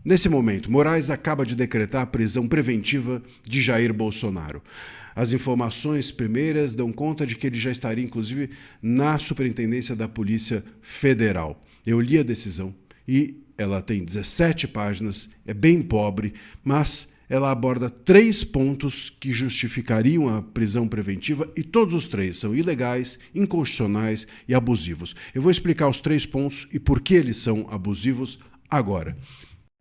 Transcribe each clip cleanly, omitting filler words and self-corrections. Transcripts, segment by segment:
Nesse momento, Moraes acaba de decretar a prisão preventiva de Jair Bolsonaro. As informações primeiras dão conta de que ele já estaria, inclusive, na Superintendência da Polícia Federal. Eu li a decisão e ela tem 17 páginas, é bem pobre, mas ela aborda 3 pontos que justificariam a prisão preventiva e todos os 3 são ilegais, inconstitucionais e abusivos. Eu vou explicar os 3 pontos e por que eles são abusivos agora.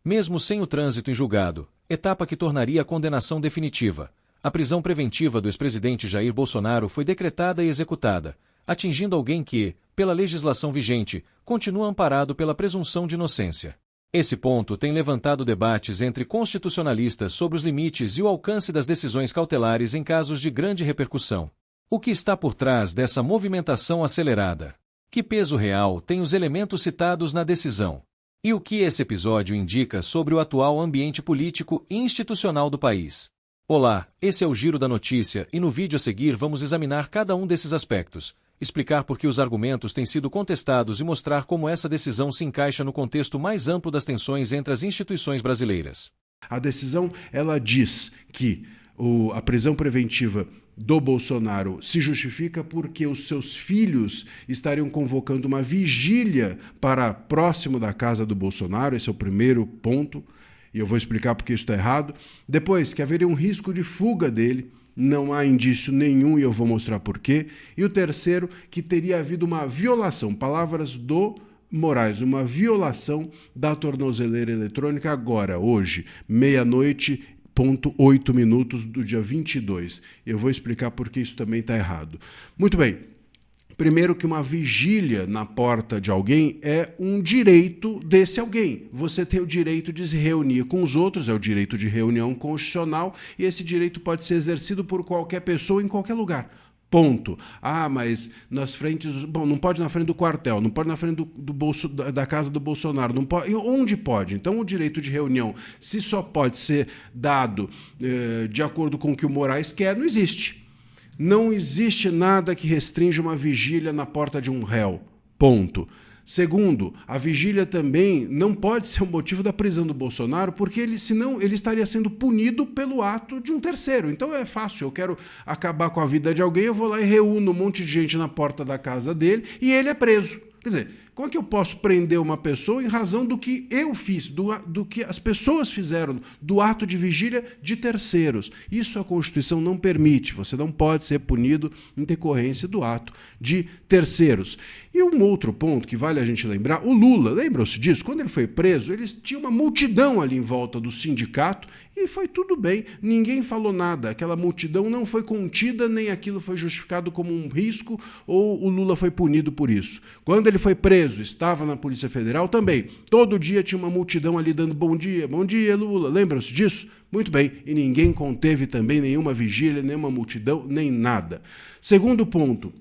Mesmo sem o trânsito em julgado, etapa que tornaria a condenação definitiva, a prisão preventiva do ex-presidente Jair Bolsonaro foi decretada e executada, atingindo alguém que, pela legislação vigente, continua amparado pela presunção de inocência. Esse ponto tem levantado debates entre constitucionalistas sobre os limites e o alcance das decisões cautelares em casos de grande repercussão. O que está por trás dessa movimentação acelerada? Que peso real têm os elementos citados na decisão? E o que esse episódio indica sobre o atual ambiente político e institucional do país? Olá, esse é o Giro da Notícia e no vídeo a seguir vamos examinar cada um desses aspectos, explicar por que os argumentos têm sido contestados e mostrar como essa decisão se encaixa no contexto mais amplo das tensões entre as instituições brasileiras. A decisão, ela diz que a prisão preventiva do Bolsonaro se justifica porque os seus filhos estariam convocando uma vigília para próximo da casa do Bolsonaro. Esse é o primeiro ponto, e eu vou explicar porque isso está errado. Depois, que haveria um risco de fuga dele, não há indício nenhum e eu vou mostrar por quê. E o terceiro, que teria havido uma violação, palavras do Moraes, uma violação da tornozeleira eletrônica agora, hoje, meia-noite, 8 minutos do dia 22. Eu vou explicar por que isso também está errado. Muito bem. Primeiro que uma vigília na porta de alguém é um direito desse alguém. Você tem o direito de se reunir com os outros, é o direito de reunião constitucional, e esse direito pode ser exercido por qualquer pessoa em qualquer lugar. Ponto. Ah, mas nas frentes... Bom, não pode na frente do quartel, não pode na frente da casa do Bolsonaro, não pode... Onde pode? Então, o direito de reunião, se só pode ser dado de acordo com o que o Moraes quer, não existe. Não existe nada que restringe uma vigília na porta de um réu. Ponto. Segundo, a vigília também não pode ser o motivo da prisão do Bolsonaro, porque senão ele estaria sendo punido pelo ato de um terceiro. Então é fácil, eu quero acabar com a vida de alguém, eu vou lá e reúno um monte de gente na porta da casa dele e ele é preso. Quer dizer, como é que eu posso prender uma pessoa em razão do que eu fiz, do que as pessoas fizeram, do ato de vigília de terceiros? Isso a Constituição não permite. Você não pode ser punido em decorrência do ato de terceiros. E um outro ponto que vale a gente lembrar, o Lula, lembram-se disso? Quando ele foi preso, eles tinham uma multidão ali em volta do sindicato e foi tudo bem, ninguém falou nada. Aquela multidão não foi contida, nem aquilo foi justificado como um risco ou o Lula foi punido por isso. Quando ele foi preso, estava na Polícia Federal também. Todo dia tinha uma multidão ali dando bom dia Lula, lembram-se disso? Muito bem, e ninguém conteve também nenhuma vigília, nenhuma multidão, nem nada. Segundo ponto,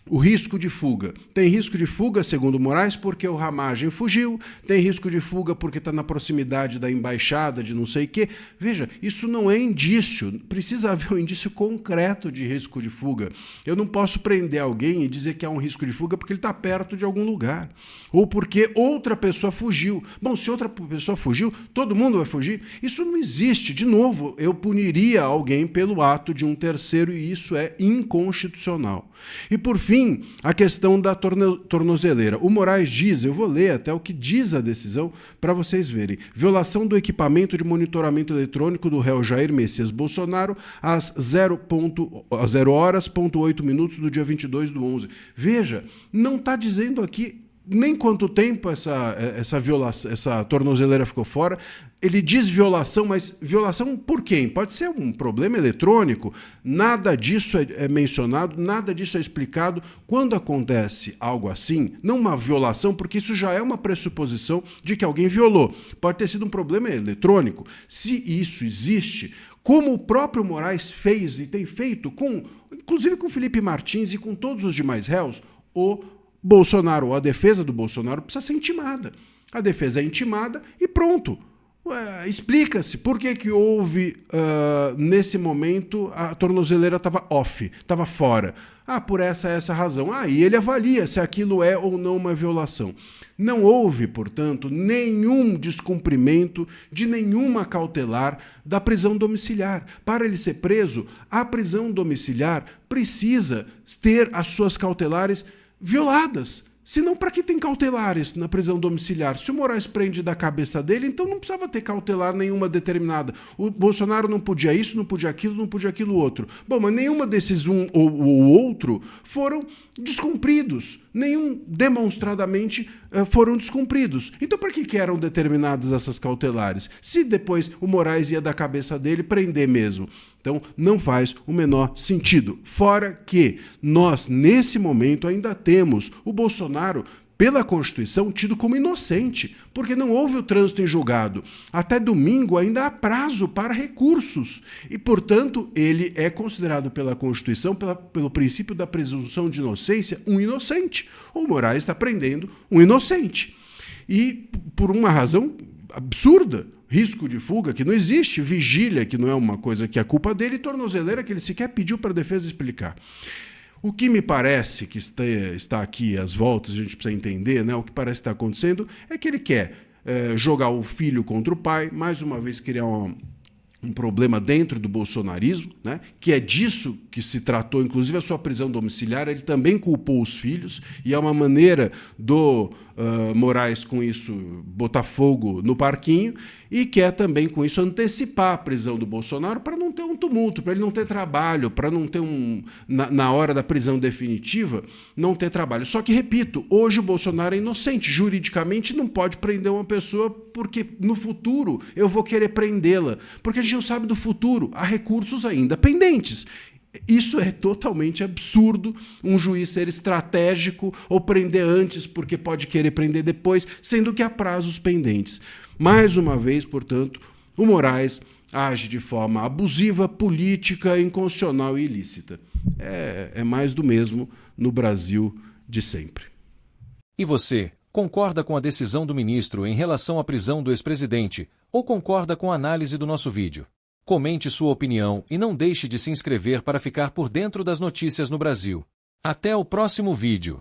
o risco de fuga. Tem risco de fuga, segundo Moraes, porque o Ramagem fugiu, tem risco de fuga porque está na proximidade da embaixada de não sei o quê. Veja, isso não é indício, precisa haver um indício concreto de risco de fuga. Eu não posso prender alguém e dizer que há um risco de fuga porque ele está perto de algum lugar, ou porque outra pessoa fugiu. Bom, se outra pessoa fugiu, todo mundo vai fugir? Isso não existe. De novo, eu puniria alguém pelo ato de um terceiro e isso é inconstitucional. E por fim, a questão da tornozeleira. O Moraes diz, eu vou ler até o que diz a decisão para vocês verem. Violação do equipamento de monitoramento eletrônico do réu Jair Messias Bolsonaro às 0h08 do dia 22/11. Veja, não está dizendo aqui nem quanto tempo essa tornozeleira ficou fora. Ele diz violação, mas violação por quem? Pode ser um problema eletrônico. Nada disso é mencionado, nada disso é explicado. Quando acontece algo assim, não uma violação, porque isso já é uma pressuposição de que alguém violou. Pode ter sido um problema eletrônico. Se isso existe, como o próprio Moraes fez e tem feito, inclusive com Felipe Martins e com todos os demais réus, o Bolsonaro, ou a defesa do Bolsonaro, precisa ser intimada. A defesa é intimada e pronto. Explica-se por que houve, nesse momento, a tornozeleira estava off, estava fora. Por essa razão. E ele avalia se aquilo é ou não uma violação. Não houve, portanto, nenhum descumprimento de nenhuma cautelar da prisão domiciliar. Para ele ser preso, a prisão domiciliar precisa ter as suas cautelares violadas. Senão, para que tem cautelares na prisão domiciliar? Se o Moraes prende da cabeça dele, então não precisava ter cautelar nenhuma determinada. O Bolsonaro não podia isso, não podia aquilo outro. Bom, mas nenhuma desses um ou outro foram descumpridos. Nenhum demonstradamente foram descumpridos. Então, para que eram determinadas essas cautelares? Se depois o Moraes ia da cabeça dele prender mesmo. Então, não faz o menor sentido. Fora que nós, nesse momento, ainda temos o Bolsonaro, pela Constituição, tido como inocente, porque não houve o trânsito em julgado. Até domingo ainda há prazo para recursos e, portanto, ele é considerado pela Constituição, pelo princípio da presunção de inocência, um inocente. O Moraes está prendendo um inocente. E por uma razão absurda, risco de fuga que não existe, vigília que não é uma coisa que é culpa dele, e tornozeleira que ele sequer pediu para a defesa explicar. O que me parece que está aqui às voltas, a gente precisa entender, né? O que parece estar acontecendo é que ele quer jogar o filho contra o pai, mais uma vez criar um problema dentro do bolsonarismo, né? Que é disso que se tratou, inclusive a sua prisão domiciliar, ele também culpou os filhos, e é uma maneira do Moraes, com isso, botar fogo no parquinho, e quer também, com isso, antecipar a prisão do Bolsonaro para não ter um tumulto, para ele não ter trabalho, para não ter na hora da prisão definitiva, não ter trabalho. Só que, repito, hoje o Bolsonaro é inocente, juridicamente não pode prender uma pessoa porque no futuro eu vou querer prendê-la, porque a gente não sabe do futuro, há recursos ainda pendentes. Isso é totalmente absurdo, um juiz ser estratégico ou prender antes porque pode querer prender depois, sendo que há prazos pendentes. Mais uma vez, portanto, o Moraes age de forma abusiva, política, inconstitucional e ilícita. É mais do mesmo no Brasil de sempre. E você, concorda com a decisão do ministro em relação à prisão do ex-presidente ou concorda com a análise do nosso vídeo? Comente sua opinião e não deixe de se inscrever para ficar por dentro das notícias no Brasil. Até o próximo vídeo.